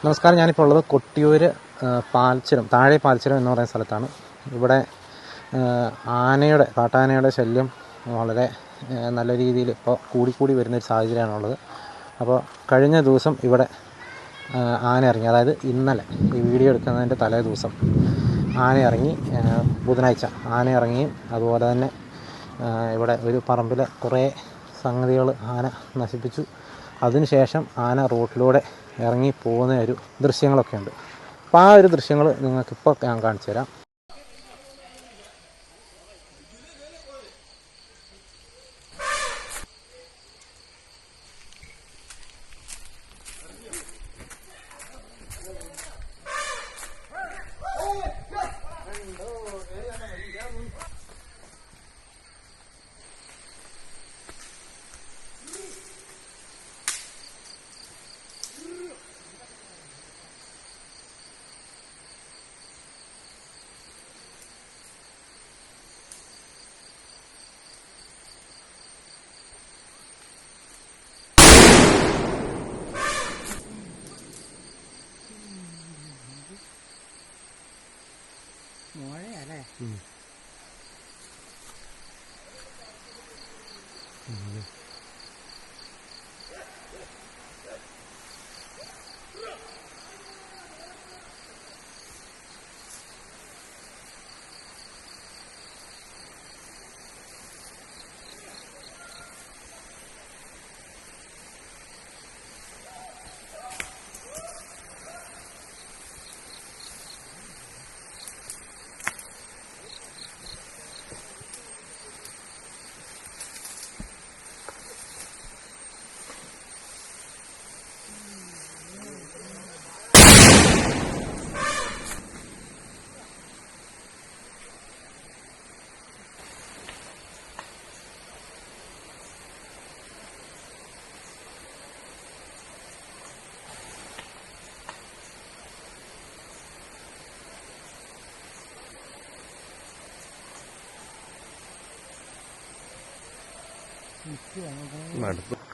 നമസ്കാരം. ഞാനിപ്പോൾ ഉള്ളത് കൊട്ടിയൂർ പാൽച്ചുരം, താഴെ പാൽച്ചുരം എന്ന് പറയുന്ന സ്ഥലത്താണ്. ഇവിടെ കാട്ടാനയുടെ ശല്യം വളരെ നല്ല രീതിയിൽ ഇപ്പോൾ കൂടിക്കൂടി വരുന്നൊരു സാഹചര്യമാണുള്ളത്. അപ്പോൾ കഴിഞ്ഞ ദിവസം ഇവിടെ ആന ഇറങ്ങി, അതായത് ഇന്നലെ ഈ വീഡിയോ എടുക്കുന്നതിൻ്റെ തലേ ദിവസം ആന ഇറങ്ങി. ബുധനാഴ്ച ആന ഇറങ്ങി. അതുപോലെ തന്നെ ഇവിടെ ഒരു പറമ്പിലെ കുറേ സംഗതികൾ ആന നശിപ്പിച്ചു. അതിനുശേഷം ആന റോട്ടിലൂടെ ഇറങ്ങി പോകുന്ന ഒരു ദൃശ്യങ്ങളൊക്കെ ഉണ്ട്. അപ്പോൾ ആ ഒരു ദൃശ്യങ്ങൾ നിങ്ങൾക്കിപ്പോൾ ഞാൻ കാണിച്ചു തരാം. മോഴയല്ലേ?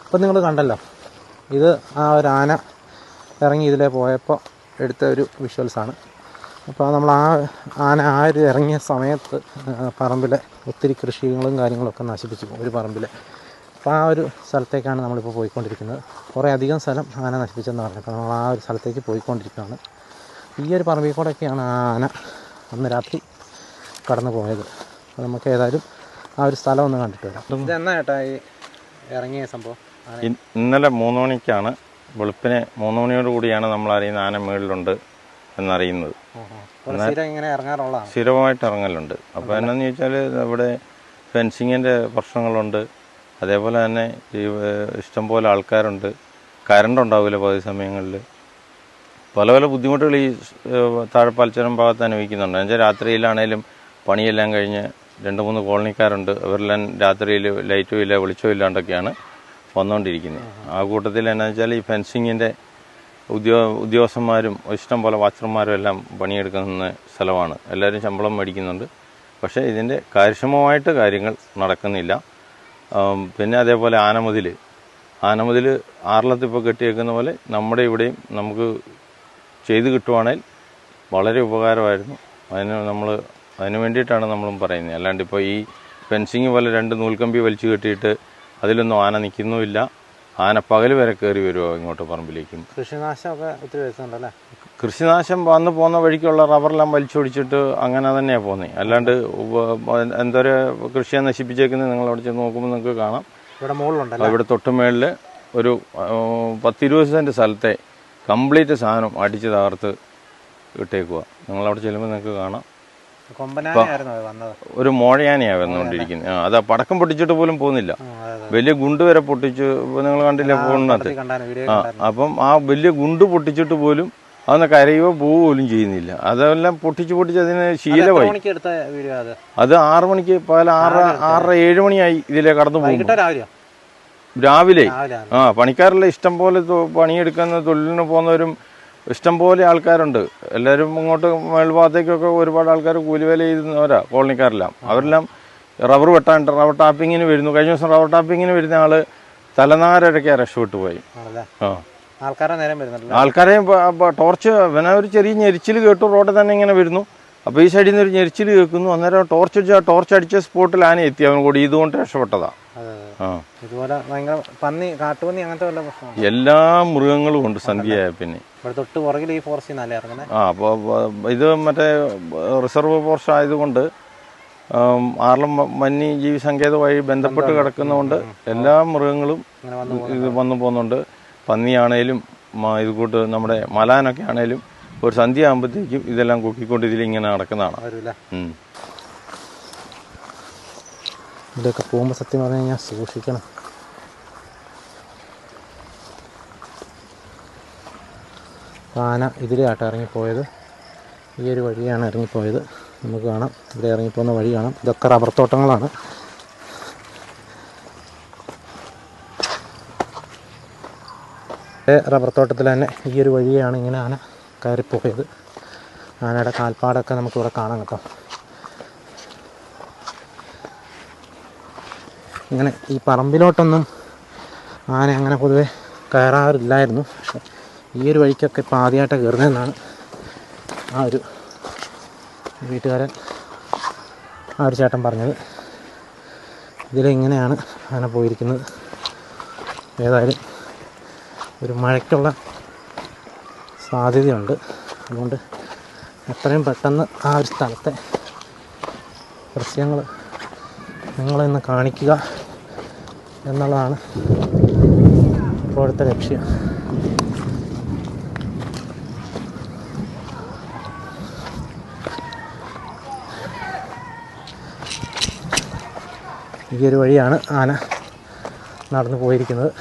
ഇപ്പം നിങ്ങൾ കണ്ടല്ലോ, ഇത് ആ ഒരു ആന ഇറങ്ങി ഇതിലെ പോയപ്പോൾ എടുത്ത ഒരു വിഷ്വൽസാണ്. അപ്പോൾ നമ്മൾ ആന ഒരു ഇറങ്ങിയ സമയത്ത് പറമ്പിലെ ഒത്തിരി കൃഷികളും കാര്യങ്ങളൊക്കെ നശിപ്പിച്ചു ഒരു പറമ്പിൽ. അപ്പോൾ ആ ഒരു സ്ഥലത്തേക്കാണ് നമ്മളിപ്പോൾ പോയിക്കൊണ്ടിരിക്കുന്നത്. കുറേ അധികം സ്ഥലം ആന നശിപ്പിച്ചെന്ന് പറഞ്ഞപ്പോൾ നമ്മൾ ആ ഒരു സ്ഥലത്തേക്ക് പോയിക്കൊണ്ടിരിക്കുകയാണ്. ഈ ഒരു പറമ്പിൽ കൂടെയൊക്കെയാണ് ആ ആന അന്ന് രാത്രി കടന്നു പോയത്. അപ്പോൾ നമുക്ക് ഏതായാലും ആ ഒരു സ്ഥലം ഒന്ന് കണ്ടിട്ട് വരാം. ഇതെന്നാ ചേട്ടാ ഈ ഇറങ്ങിയ സംഭവം? ഇന്നലെ 3 മണിക്കാണ്, വെളുപ്പിന് 3 മണിയോട് കൂടിയാണ് നമ്മൾ അറിയുന്ന ആന മേളിലുണ്ട് എന്നറിയുന്നത്. സ്ഥിരമായിട്ട് ഇറങ്ങലുണ്ട്. അപ്പോൾ എന്നാന്ന് ചോദിച്ചാൽ ഇവിടെ ഫെൻസിങ്ങിൻ്റെ പ്രശ്നങ്ങളുണ്ട്. അതേപോലെ തന്നെ ഇഷ്ടംപോലെ ആൾക്കാരുണ്ട്. കറണ്ട് ഉണ്ടാവില്ല പകുതി സമയങ്ങളിൽ. പല പല ബുദ്ധിമുട്ടുകൾ ഈ താഴെപ്പാൽച്ചുരം ഭാഗത്ത് അനുഭവിക്കുന്നുണ്ട്. എന്നുവെച്ചാൽ രാത്രിയിലാണേലും പണിയെല്ലാം കഴിഞ്ഞ് 2-3 കോളനിക്കാരുണ്ട്. അവരെല്ലാം രാത്രിയിൽ ലൈറ്റും ഇല്ല വെളിച്ചവും ഇല്ലാണ്ടൊക്കെയാണ് വന്നുകൊണ്ടിരിക്കുന്നത്. ആ കൂട്ടത്തിൽ എന്നാന്ന് വെച്ചാൽ ഈ ഫെൻസിങ്ങിൻ്റെ ഉദ്യോഗസ്ഥന്മാരും ഇഷ്ടം പോലെ വാച്ചർമാരും എല്ലാം പണിയെടുക്കുന്ന സ്ഥലമാണ്. എല്ലാവരും ശമ്പളം മേടിക്കുന്നുണ്ട്. പക്ഷേ ഇതിൻ്റെ കാര്യക്ഷമമായിട്ട് കാര്യങ്ങൾ നടക്കുന്നില്ല. പിന്നെ അതേപോലെ ആനമുതിൽ ആറളത്തിപ്പോൾ കെട്ടിയേക്കുന്ന പോലെ നമ്മുടെ ഇവിടെയും നമുക്ക് ചെയ്ത് കിട്ടുവാണെങ്കിൽ വളരെ ഉപകാരമായിരുന്നു. അതിന് വേണ്ടിയിട്ടാണ് നമ്മളും പറയുന്നത്. അല്ലാണ്ട് ഇപ്പോൾ ഈ ഫെൻസിങ് പോലെ 2 നൂൽക്കമ്പി വലിച്ചു കെട്ടിയിട്ട് അതിലൊന്നും ആന നിൽക്കുന്നുമില്ല. ആന പകൽ വരെ കയറി വരുമോ ഇങ്ങോട്ട് പറമ്പിലേക്കും. കൃഷിനാശമൊക്കെ ഒത്തിരി വരുന്നുണ്ടല്ലേ? കൃഷിനാശം വന്നു പോകുന്ന വഴിക്കുള്ള റബ്ബറെല്ലാം വലിച്ചൊടിച്ചിട്ട് അങ്ങനെ തന്നെയാണ് പോകുന്നത്. അല്ലാണ്ട് എന്തോരം കൃഷിയെ നശിപ്പിച്ചേക്കുന്നത് നിങ്ങൾ അവിടെ ചെന്ന് നോക്കുമ്പോൾ നിങ്ങൾക്ക് കാണാം. ഇവിടെ തൊട്ടുമേളിൽ ഒരു 10-20 സെൻറ്റ് സ്ഥലത്തെ കംപ്ലീറ്റ് സാധനം അടിച്ച് തകർത്ത് ഇട്ടേക്കുക. നിങ്ങളവിടെ ചെല്ലുമ്പോൾ നിങ്ങൾക്ക് കാണാം. ഒരു മോഴയാനയാണ് വന്നുകൊണ്ടിരിക്കുന്നത്. അതാ പടക്കം പൊട്ടിച്ചിട്ട് പോലും പോകുന്നില്ല. വലിയ ഗുണ്ട് വരെ പൊട്ടിച്ചു. നിങ്ങൾ കണ്ടില്ല പോകുന്നത്. അപ്പം ആ വലിയ ഗുണ്ട് പൊട്ടിച്ചിട്ട് പോലും അതൊന്ന് കരയോ പോലും ചെയ്യുന്നില്ല. അതെല്ലാം പൊട്ടിച്ച് അതിന് ശീലമായി. അത് 6 മണിക്ക് പകൽ 6-7 മണിയായി ഇതിലെ കടന്നു പോകും. രാവിലെ പണിക്കാരെല്ലാം ഇഷ്ടം പോലെ പണിയെടുക്കുന്ന തൊഴിലിന് പോകുന്നവരും ഇഷ്ടംപോലെ ആൾക്കാരുണ്ട്. എല്ലാവരും ഇങ്ങോട്ട് മേൽഭാഗത്തേക്കൊക്കെ ഒരുപാട് ആൾക്കാർ കൂലിവേല ചെയ്യുന്നവരാ കോളനിക്കാരെല്ലാം. അവരെല്ലാം റബ്ബർ ടാപ്പിങ്ങിന് വരുന്നു. കഴിഞ്ഞ ദിവസം റബ്ബർ ടാപ്പിങ്ങിന് വരുന്ന ആള് തലനാരൊക്കെ രക്ഷപ്പെട്ടു പോയി. ആൾക്കാരെ നേരം വരുന്നുണ്ട്. ആൾക്കാരെ ടോർച്ച് പിന്നെ ഒരു ചെറിയ ഞെരിച്ചിൽ കേട്ടു, റോഡിൽ തന്നെ ഇങ്ങനെ വരുന്നു. അപ്പോൾ ഈ സൈഡിൽ നിന്ന് ഒരു ഞെരിച്ചിൽ കേൾക്കുന്നു. അന്നേരം ടോർച്ച് അടിച്ച സ്പോട്ടിൽ ആന എത്തി. അവൻ കൂടി ഇതുകൊണ്ട് രക്ഷപ്പെട്ടതാ. ഇതുപോലെ ഭയങ്കര പന്നി, കാട്ടുപന്നി അങ്ങനത്തെ വല്ല പ്രശ്നമാണ്. എല്ലാ മൃഗങ്ങളും ഉണ്ട് സന്ധ്യയായ പിന്നെ. ഇവിടെ തൊട്ട് പുറകിൽ ഈ ഫോറസ്റ്റിൽ നിന്നല്ലേ ഇറങ്ങുന്നത്? അപ്പോൾ ഇത് മറ്റേ റിസർവ് ഫോറസ്റ്റ് ആയതുകൊണ്ട് ആർളം വന്യജീവി സങ്കേതവുമായി ബന്ധപ്പെട്ട് കിടക്കുന്നതുകൊണ്ട് എല്ലാ മൃഗങ്ങളും ഇത് വന്നു പോകുന്നുണ്ട്. പന്നിയാണേലും ഇത് കൂട്ട് നമ്മുടെ മലാനൊക്കെ ആണേലും ഒരു സന്ധ്യ ആകുമ്പോഴത്തേക്കും ഇതെല്ലാം കുക്കിക്കൊണ്ട് ഇതിലിങ്ങനെ നടക്കുന്നതാണ്. ഇവിടെയൊക്കെ പോകുമ്പോൾ സത്യം പറഞ്ഞു കഴിഞ്ഞാൽ സൂക്ഷിക്കണം. ആന ഇതിലാട്ടോ ഇറങ്ങിപ്പോയത്. ഈ ഒരു വഴിയാണ് ഇറങ്ങിപ്പോയത്. നമുക്ക് കാണാം, ഇവിടെ ഇറങ്ങിപ്പോകുന്ന വഴി കാണാം. ഇതൊക്കെ റബ്ബർ തോട്ടങ്ങളാണ്. റബ്ബർ തോട്ടത്തിൽ തന്നെ ഈ ഒരു വഴിയാണ് ഇങ്ങനെ ആന കയറിപ്പോയത്. ആനയുടെ കാൽപ്പാടൊക്കെ നമുക്കിവിടെ കാണാം കേട്ടോ. ഇങ്ങനെ ഈ പറമ്പിലോട്ടൊന്നും ആന അങ്ങനെ പൊതുവെ കയറാറില്ലായിരുന്നു. പക്ഷെ ഈ ഒരു വഴിക്കൊക്കെ ഇപ്പോൾ ആദ്യമായിട്ടാണ് കയറുന്നതെന്നാണ് ആ ഒരു വീട്ടുകാരൻ, ആ ഒരു ചേട്ടൻ പറഞ്ഞത്. ഇതിലിങ്ങനെയാണ് ആന പോയിരിക്കുന്നത്. ഏതായാലും ഒരു മഴയ്ക്കുള്ള സാധ്യതയുണ്ട്. അതുകൊണ്ട് എത്രയും പെട്ടെന്ന് ആ ഒരു സ്ഥലത്തെ ദൃശ്യങ്ങൾ നിങ്ങളെന്ന് കാണിക്കുക എന്നുള്ളതാണ് ഇപ്പോഴത്തെ ലക്ഷ്യം. ഈ ഒരു വഴിയാണ് ആന നടന്നു പോയിരിക്കുന്നത്.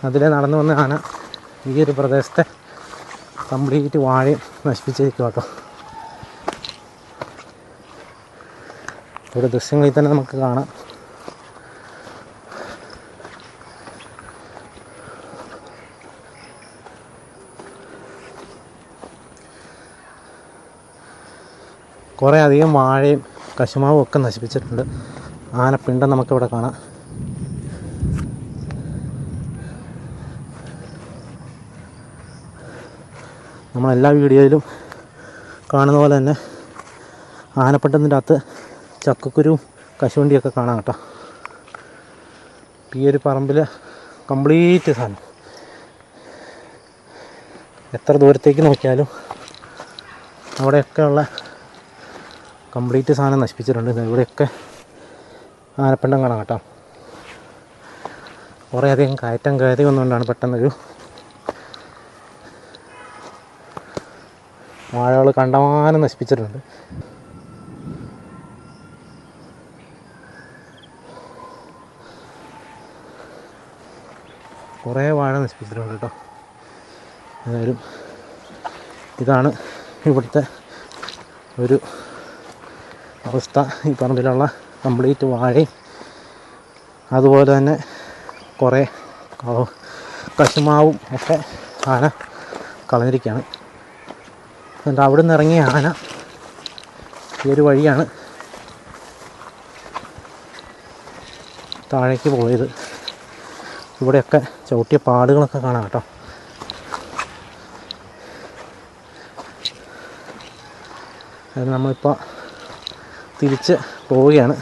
അതിലെ നടന്നു വന്ന ആന ഈ ഒരു പ്രദേശത്തെ കംപ്ലീറ്റ് വാഴയും നശിപ്പിച്ചിരിക്കും കേട്ടോ. ഇവിടെ ദൃശ്യങ്ങളിൽ തന്നെ നമുക്ക് കാണാം. കുറേ അധികം വാഴയും കശുമാവും ഒക്കെ നശിപ്പിച്ചിട്ടുണ്ട്. ആനപ്പിണ്ടം നമുക്കിവിടെ കാണാം. നമ്മളെല്ലാ വീഡിയോയിലും കാണുന്ന പോലെ തന്നെ ആനപ്പിണ്ടത്തിൻ്റെ അകത്ത് ചക്കക്കുരുവും കശുവണ്ടിയൊക്കെ കാണാം കേട്ടോ. ഈ ഒരു പറമ്പിൽ കംപ്ലീറ്റ് സാധനം, എത്ര ദൂരത്തേക്ക് നോക്കിയാലും അവിടെയൊക്കെയുള്ള കംപ്ലീറ്റ് സാധനം നശിപ്പിച്ചിട്ടുണ്ട്. ഇവിടെയൊക്കെ ആനപ്പിണ്ടം കാണാം കേട്ടോ. കുറേ അധികം കയറ്റം കയറി വന്നുകൊണ്ടാണ് പെട്ടെന്നൊരു വാഴകൾ കണ്ടമാനം നശിപ്പിച്ചിട്ടുണ്ട്. കുറേ വാഴ നശിപ്പിച്ചിട്ടുണ്ട് കേട്ടോ. ഏതായാലും ഇതാണ് ഇവിടുത്തെ ഒരു അവസ്ഥ. ഈ പറമ്പിലുള്ള കംപ്ലീറ്റ് വാഴയും അതുപോലെ തന്നെ കുറേ കശുമാവും ഒക്കെ ആന കളഞ്ഞിരിക്കുകയാണ്. എന്നിട്ട് അവിടെ നിന്ന് ഇറങ്ങിയ ആന ഈ ഒരു വഴിയാണ് താഴേക്ക് പോയത്. ഇവിടെയൊക്കെ ചവിട്ടിയ പാടുകളൊക്കെ കാണാം കേട്ടോ. അത് നമ്മളിപ്പോൾ തിരിച്ച് പോവുകയാണ്.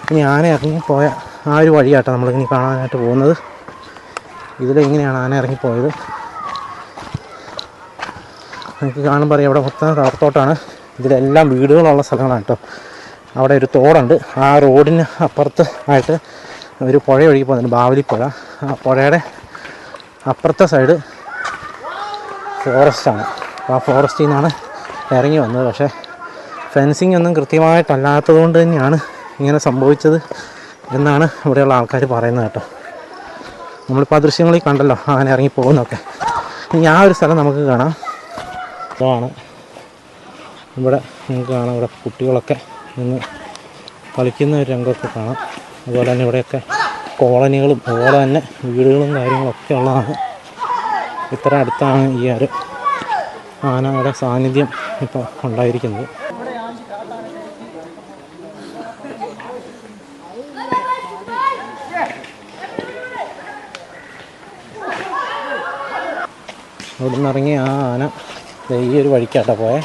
ഇനി ആന ഇറങ്ങിപ്പോയ ആ ഒരു വഴിയാട്ടോ നമ്മളിനി കാണാനായിട്ട് പോകുന്നത്. ഇതിലെങ്ങനെയാണ് ആന ഇറങ്ങിപ്പോയത് നമുക്ക് കാണുമ്പോൾ അറിയാം. അവിടെ മൊത്തം റബ്ബർത്തോട്ടാണ്. ഇതിലെല്ലാം വീടുകളുള്ള സ്ഥലങ്ങളാണ് കേട്ടോ. അവിടെ ഒരു തോടുണ്ട്. ആ റോഡിന് അപ്പുറത്ത് ആയിട്ട് ഒരു പുഴ ഒഴുകി പോകുന്നുണ്ട്, ബാവലിപ്പുഴ. ആ പുഴയുടെ അപ്പുറത്തെ സൈഡ് ഫോറസ്റ്റാണ്. അപ്പോൾ ആ ഫോറസ്റ്റിൽ നിന്നാണ് ഇറങ്ങി വന്നത്. പക്ഷേ ഫെൻസിങ് ഒന്നും കൃത്യമായിട്ടല്ലാത്തത് കൊണ്ട് തന്നെയാണ് ഇങ്ങനെ സംഭവിച്ചത് എന്നാണ് ഇവിടെയുള്ള ആൾക്കാർ പറയുന്നത് കേട്ടോ. നമ്മളിപ്പോൾ ആ ദൃശ്യങ്ങളിൽ കണ്ടല്ലോ ആന ഇറങ്ങി പോകുന്നതൊക്കെ. ഇനി ആ ഒരു സ്ഥലം നമുക്ക് കാണാം. ഇതാണ് ഇവിടെ നമുക്ക് കാണാം. ഇവിടെ കുട്ടികളൊക്കെ നിന്ന് കളിക്കുന്ന ഒരു രംഗമൊക്കെ കാണാം. അതുപോലെ തന്നെ ഇവിടെയൊക്കെ കോളനികളും അതുപോലെ തന്നെ വീടുകളും കാര്യങ്ങളൊക്കെ ഉള്ളതാണ്. ഇത്ര അടുത്താണ് ഈ ഒരു ആനയുടെ സാന്നിധ്യം ഇപ്പോൾ ഉണ്ടായിരിക്കുന്നത്. അവിടെ നിന്ന് ഇറങ്ങി ആ ആന ഈ ഒരു വഴിക്കാട്ടോ പോയെ.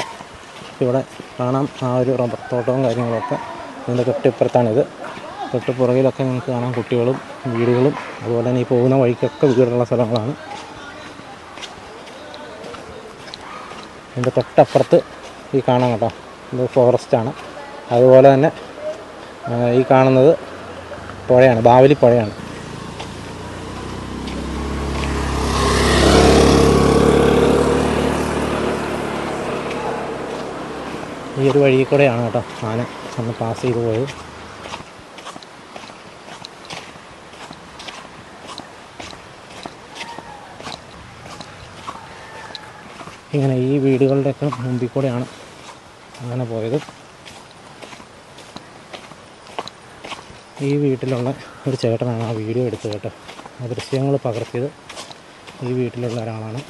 ഇവിടെ കാണാം ആ ഒരു റബ്ബർ തോട്ടവും കാര്യങ്ങളൊക്കെ. ഇതിൻ്റെ തൊട്ടിപ്പുറത്താണിത്. തൊട്ട് പുറകിലൊക്കെ നിങ്ങൾക്ക് കാണാം കുട്ടികളും വീടുകളും. അതുപോലെ തന്നെ ഈ പോകുന്ന വഴിക്കൊക്കെ വീടുള്ള സ്ഥലങ്ങളാണ്. ഇതിൻ്റെ തൊട്ടപ്പുറത്ത് ഈ കാണാം കേട്ടോ, ഇത് ഫോറസ്റ്റാണ്. അതുപോലെ തന്നെ ഈ കാണുന്നത് പുഴയാണ്, ബാവലി പുഴയാണ്. ഈ ഒരു വഴിയിൽ കൂടെയാണ് കേട്ടോ ആന ഒന്ന് പാസ് ചെയ്ത് പോയത്. ഇങ്ങനെ ഈ വീടുകളുടെയൊക്കെ മുമ്പിൽ കൂടെയാണ് ആന പോയത്. ഈ വീട്ടിലുള്ള ഒരു ചേട്ടനാണ് ആ വീഡിയോ എടുത്തത് കേട്ടോ. ആ ദൃശ്യങ്ങൾ പകർത്തിയത് ഈ വീട്ടിലുള്ള ഒരാളാണ്.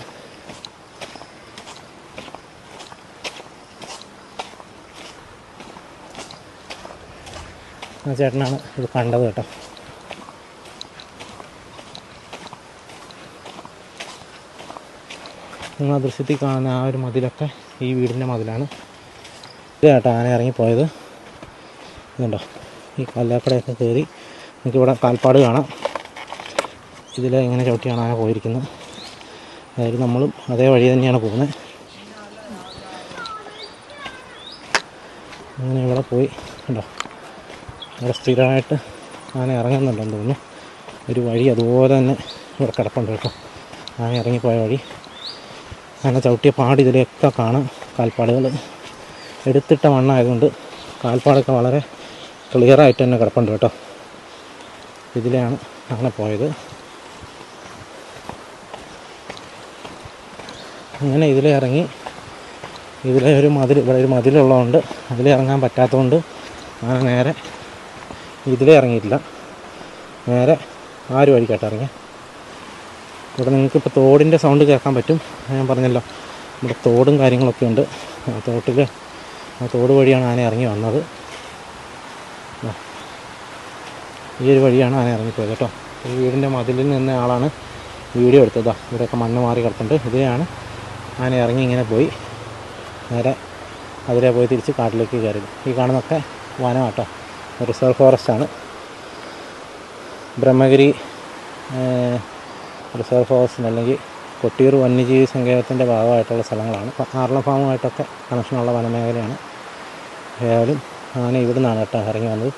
ആ ചേട്ടനാണ് ഇത് കണ്ടത് കേട്ടോ. നിങ്ങൾ ആ ദൃശ്യത്തിൽ കാണുന്ന ആ ഒരു മതിലൊക്കെ ഈ വീടിൻ്റെ മതിലാണ്. ഇത് കേട്ടോ ആന ഇറങ്ങിപ്പോയത്. ഇതുണ്ടോ, ഈ കല്ലാക്കടയൊക്കെ കയറി നമുക്കിവിടെ കാൽപ്പാട് കാണാം. ഇതിൽ ഇങ്ങനെ ചവിട്ടിയാണ് ആന പോയിരിക്കുന്നത്. അതായത് നമ്മളും അതേ വഴി തന്നെയാണ് പോകുന്നത്. അങ്ങനെ ഇവിടെ പോയി കണ്ടോ, ഇവിടെ സ്ഥിരമായിട്ട് ആന ഇറങ്ങുന്നുണ്ടെന്ന് തോന്നുന്നു. ഒരു വഴി അതുപോലെ തന്നെ ഇവിടെ കിടപ്പുണ്ട് കേട്ടോ, ആന ഇറങ്ങിപ്പോയ വഴി. ആന ചവിട്ടിയ പാട് ഇതിലൊക്കെ കാണാം. കാൽപ്പാടുകൾ എടുത്തിട്ട മണ്ണായതുകൊണ്ട് കാൽപ്പാടൊക്കെ വളരെ ക്ലിയറായിട്ട് തന്നെ കിടപ്പുണ്ട് കേട്ടോ. ഇതിലെയാണ് ആന പോയത്. അങ്ങനെ ഇതിലെ ഇറങ്ങി, ഇതിലെ ഒരു മതിൽ, ഇവിടെ ഒരു മതിലുള്ളതുകൊണ്ട് അതിലെ ഇറങ്ങാൻ പറ്റാത്തതുകൊണ്ട് ആന നേരെ ഇതിലേ ഇറങ്ങിയിട്ടില്ല, നേരെ ആ ഒരു വഴിക്കാട്ട് ഇറങ്ങി. ഇവിടെ നിങ്ങൾക്കിപ്പോൾ തോടിൻ്റെ സൗണ്ട് കേൾക്കാൻ പറ്റും. ഞാൻ പറഞ്ഞല്ലോ ഇവിടെ തോടും കാര്യങ്ങളൊക്കെ ഉണ്ട്. ആ തോട് വഴിയാണ് ആന ഇറങ്ങി വന്നത്. ഈ ഒരു വഴിയാണ് ആന ഇറങ്ങിപ്പോയത് കേട്ടോ. ഈ വീടിൻ്റെ മതിലിൽ നിന്ന ആളാണ് വീഡിയോ എടുത്തത്. ഇവിടെയൊക്കെ മണ്ണ് മാറി കിടപ്പുണ്ട്. ഇതിലെയാണ് ആന ഇറങ്ങി ഇങ്ങനെ പോയി നേരെ അതിലെ പോയി തിരിച്ച് കാട്ടിലേക്ക് കയറി. ഈ കാണുന്നതൊക്കെ വനം കേട്ടോ, റിസർവ് ഫോറസ്റ്റാണ്. ബ്രഹ്മഗിരി റിസർവ് ഫോറസ്റ്റ് അല്ലെങ്കിൽ കൊട്ടിയൂർ വന്യജീവി സങ്കേതത്തിൻ്റെ ഭാഗമായിട്ടുള്ള സ്ഥലങ്ങളാണ്. ആർളം ഫാമുമായിട്ടൊക്കെ കണക്ഷനുള്ള വനമേഖലയാണ്. ഏതായാലും ആന ഇവിടെ നിന്നാണ് കേട്ടോ ഇറങ്ങി വന്നത്.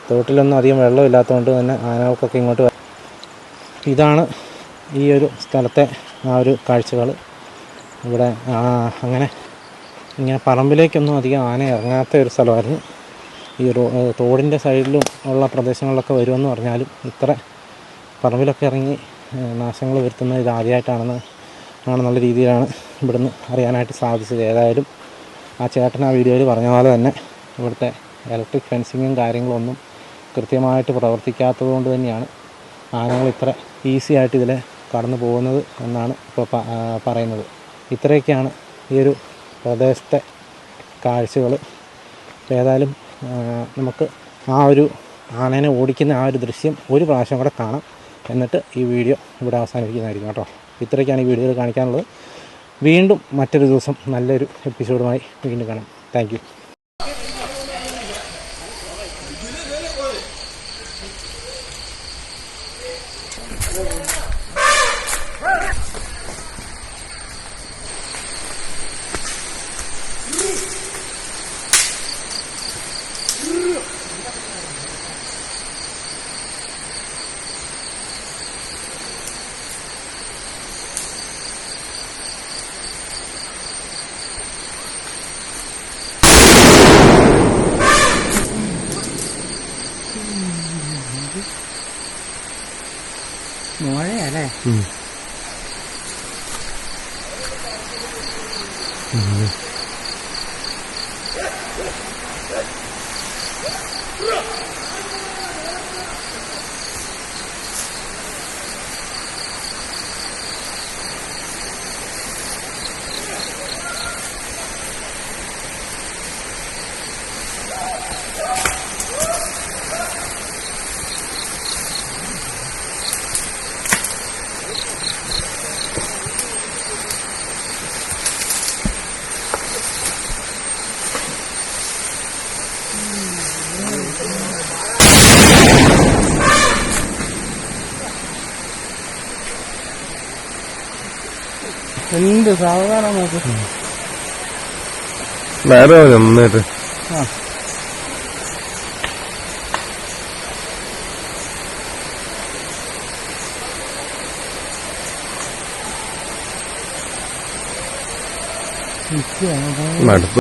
തോട്ടിലൊന്നും അധികം വെള്ളമില്ലാത്തതുകൊണ്ട് തന്നെ ആനകൾക്കൊക്കെ ഇങ്ങോട്ട് ഇതാണ് ഈ ഒരു സ്ഥലത്തെ ആ ഒരു കാഴ്ചകൾ. ഇവിടെ അങ്ങനെ ഇങ്ങനെ പറമ്പിലേക്കൊന്നും അധികം ആന ഇറങ്ങാത്ത ഒരു സ്ഥലമായിരുന്നു. ഈ തോടിൻ്റെ സൈഡിലും ഉള്ള പ്രദേശങ്ങളിലൊക്കെ വരുമെന്ന് പറഞ്ഞാലും ഇത്ര പറമ്പിലൊക്കെ ഇറങ്ങി നാശങ്ങൾ വരുത്തുന്നത് ഇത് ആദ്യമായിട്ടാണെന്നുള്ള രീതിയിലാണ് ഇവിടുന്ന് അറിയാനായിട്ട് സാധിച്ചത്. ഏതായാലും ആ ചേട്ടൻ ആ വീഡിയോയിൽ പറഞ്ഞ പോലെ തന്നെ ഇവിടുത്തെ ഇലക്ട്രിക് ഫെൻസിങ്ങും കാര്യങ്ങളൊന്നും കൃത്യമായിട്ട് പ്രവർത്തിക്കാത്തത് കൊണ്ട് തന്നെയാണ് ആനകൾ ഇത്ര ഈസി ആയിട്ട് ഇതിലെ കടന്നു പോകുന്നത് എന്നാണ് ഇപ്പോൾ പറയുന്നത്. ഇത്രയൊക്കെയാണ് ഈ ഒരു പ്രദേശത്തെ കാഴ്ചകൾ. ഏതായാലും നമുക്ക് ആ ഒരു ആനേനെ ഓടിക്കുന്ന ആ ഒരു ദൃശ്യം ഒരു പ്രാവശ്യം കൂടെ കാണാം. എന്നിട്ട് ഈ വീഡിയോ ഇവിടെ അവസാനിപ്പിക്കുന്നതായിരിക്കും കേട്ടോ. ഇത്രയൊക്കെയാണ് ഈ വീഡിയോയിൽ കാണിക്കാനുള്ളത്. വീണ്ടും മറ്റൊരു ദിവസം നല്ലൊരു എപ്പിസോഡുമായി വീണ്ടും കാണാം. Thank you. മഴയല്ലേ? എന്ത് സാവധാനം നോക്ക്. നേരെ നന്നായിട്ട് ആ മടുപ്പ്.